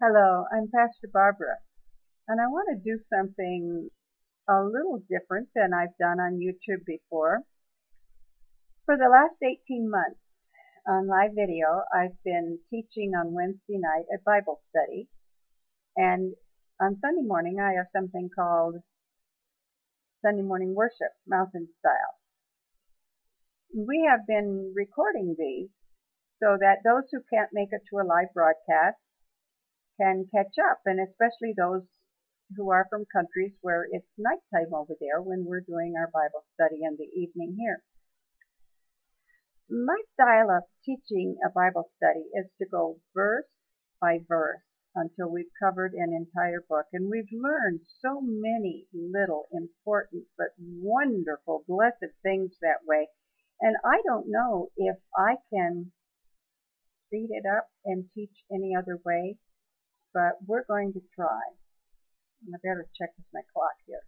Hello, I'm Pastor Barbara, and I want to do something a little different than I've done on YouTube before. For the last 18 months on live video, I've been teaching on Wednesday night at Bible study, and on Sunday morning, I have something called Sunday Morning Worship, Mountain Style. We have been recording these so that those who can't make it to a live broadcast can catch up, and especially those who are from countries where it's nighttime over there when we're doing our Bible study in the evening here. My style of teaching a Bible study is to go verse by verse until we've covered an entire book, and we've learned so many little important but wonderful, blessed things that way. And I don't know if I can speed it up and teach any other way, but we're going to try. I better check with my clock here.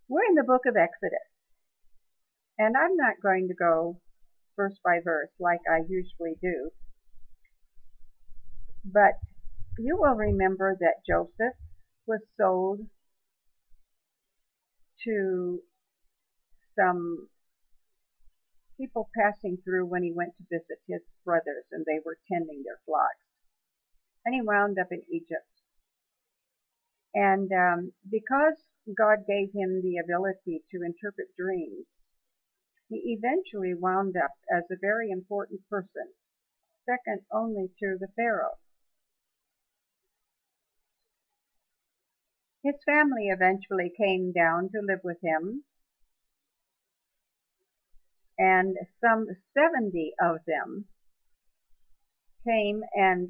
We're in the book of Exodus, and I'm not going to go verse by verse like I usually do, but you will remember that Joseph was sold to some people passing through when he went to visit his brothers, and they were tending their flocks, and he wound up in Egypt. And because God gave him the ability to interpret dreams, he eventually wound up as a very important person, second only to the Pharaoh. His family eventually came down to live with him, and some 70 of them came and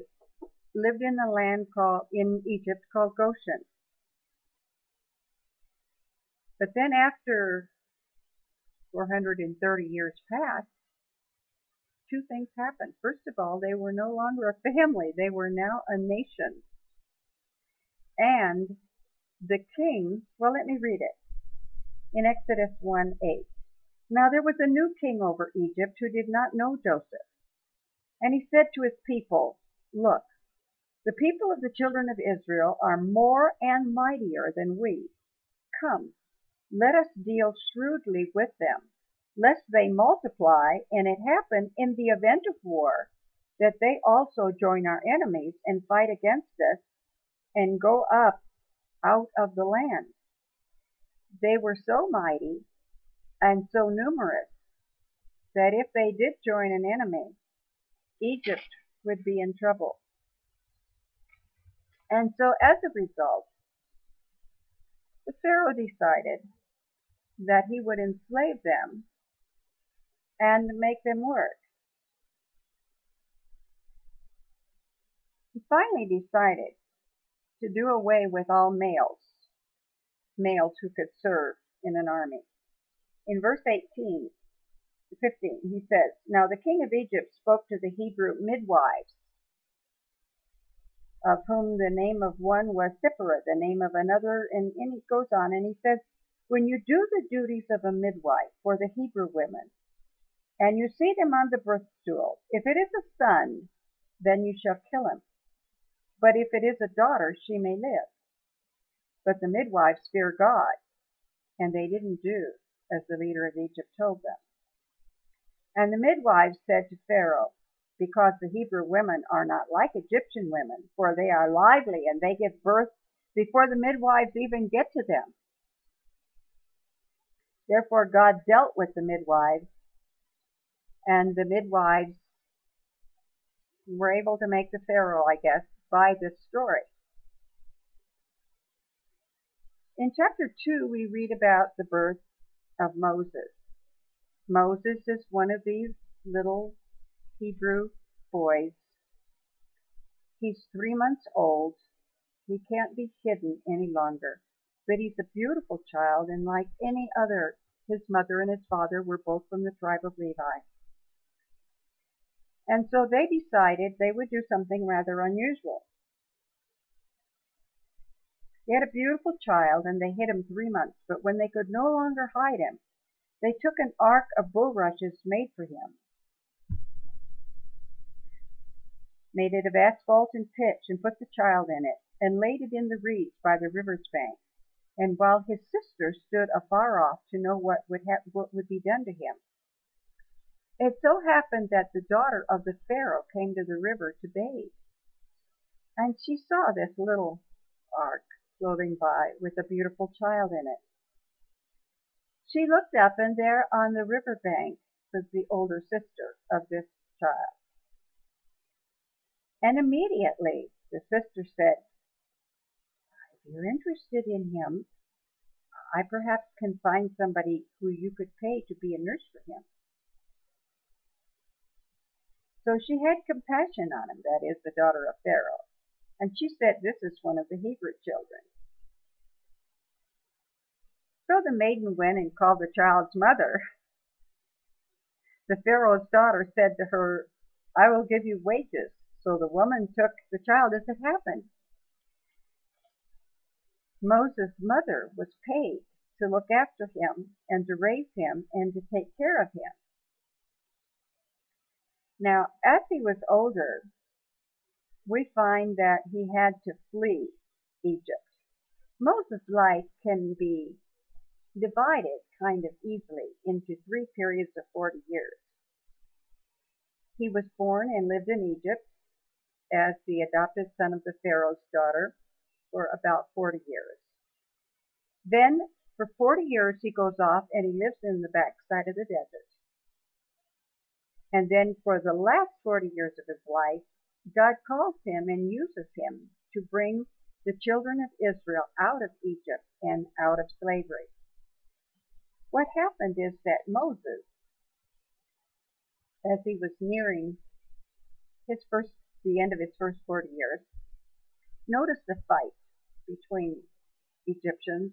lived in the land in Egypt called Goshen. But then after 430 years passed, two things happened. First of all, they were no longer a family. They were now a nation. And the king, well, let me read it. In Exodus 1:8. Now there was a new king over Egypt who did not know Joseph. And he said to his people, Look, the people of the children of Israel are more and mightier than we. Come, let us deal shrewdly with them, lest they multiply, and it happen in the event of war, that they also join our enemies and fight against us, and go up out of the land. They were so mighty and so numerous that if they did join an enemy, Egypt would be in trouble. And so as a result, the Pharaoh decided that he would enslave them and make them work. He finally decided to do away with all males who could serve in an army. In verse 15, he says, Now the king of Egypt spoke to the Hebrew midwives, of whom the name of one was Sipporah, the name of another, and he goes on, and he says, When you do the duties of a midwife for the Hebrew women, and you see them on the birth stool, if it is a son, then you shall kill him. But if it is a daughter, she may live. But the midwives fear God, and they didn't do as the leader of Egypt told them. And the midwives said to Pharaoh, Because the Hebrew women are not like Egyptian women, for they are lively, and they give birth before the midwives even get to them. Therefore God dealt with the midwives, and the midwives were able to make the Pharaoh, I guess, buy this story. In chapter 2, we read about the birth of Moses. Moses is one of these little Hebrew boys. He's 3 months old. He can't be hidden any longer. But he's a beautiful child, and like any other, his mother and his father were both from the tribe of Levi. And so they decided they would do something rather unusual. They had a beautiful child, and they hid him 3 months, but when they could no longer hide him, they took an ark of bulrushes made for him. made it of asphalt and pitch, and put the child in it, and laid it in the reeds by the river's bank. And while his sister stood afar off to know what would be done to him, it so happened that the daughter of the Pharaoh came to the river to bathe, and she saw this little ark floating by with a beautiful child in it. She looked up, and there on the river bank was the older sister of this child. And immediately the sister said, "If you're interested in him, I perhaps can find somebody who you could pay to be a nurse for him." So she had compassion on him, that is, the daughter of Pharaoh, and she said, "This is one of the Hebrew children." So the maiden went and called the child's mother. The Pharaoh's daughter said to her, "I will give you wages." So the woman took the child as it happened. Moses' mother was paid to look after him and to raise him and to take care of him. Now, as he was older, we find that he had to flee Egypt. Moses' life can be divided kind of easily into 3 periods of 40 years. He was born and lived in Egypt as the adopted son of the Pharaoh's daughter for about 40 years. Then for 40 years he goes off and he lives in the backside of the desert. And then for the last 40 years of his life, God calls him and uses him to bring the children of Israel out of Egypt and out of slavery. What happened is that Moses, as he was nearing the end of his first 40 years, noticed a fight between Egyptians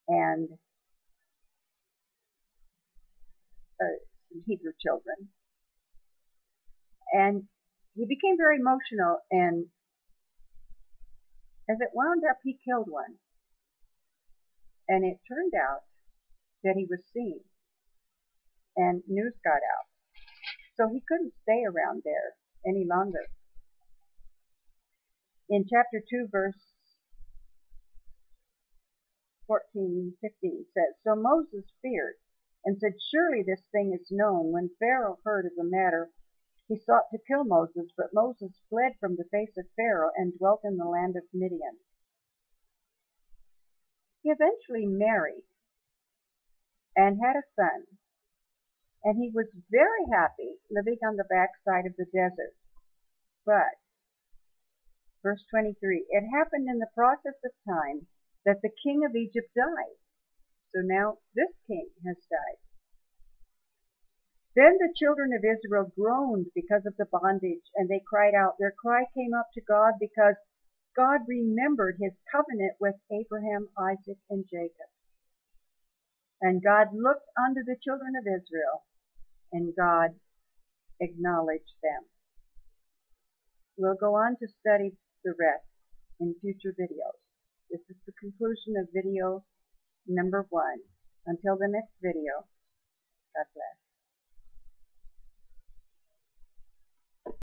and Hebrew children. And he became very emotional, and as it wound up, he killed one. And it turned out that he was seen, and news got out. So he couldn't stay around there any longer. In chapter 2, verse 14-15 says, "So Moses feared and said, 'Surely this thing is known.' When Pharaoh heard of the matter, he sought to kill Moses, but Moses fled from the face of Pharaoh and dwelt in the land of Midian." He eventually married and had a son, and he was very happy living on the backside of the desert. But, verse 23, "It happened in the process of time that the king of Egypt died." So now this king has died. "Then the children of Israel groaned because of the bondage, and they cried out. Their cry came up to God because God remembered his covenant with Abraham, Isaac, and Jacob. And God looked unto the children of Israel, and God acknowledged them." We'll go on to study the rest in future videos. This is the conclusion of video number 1. Until the next video, God bless.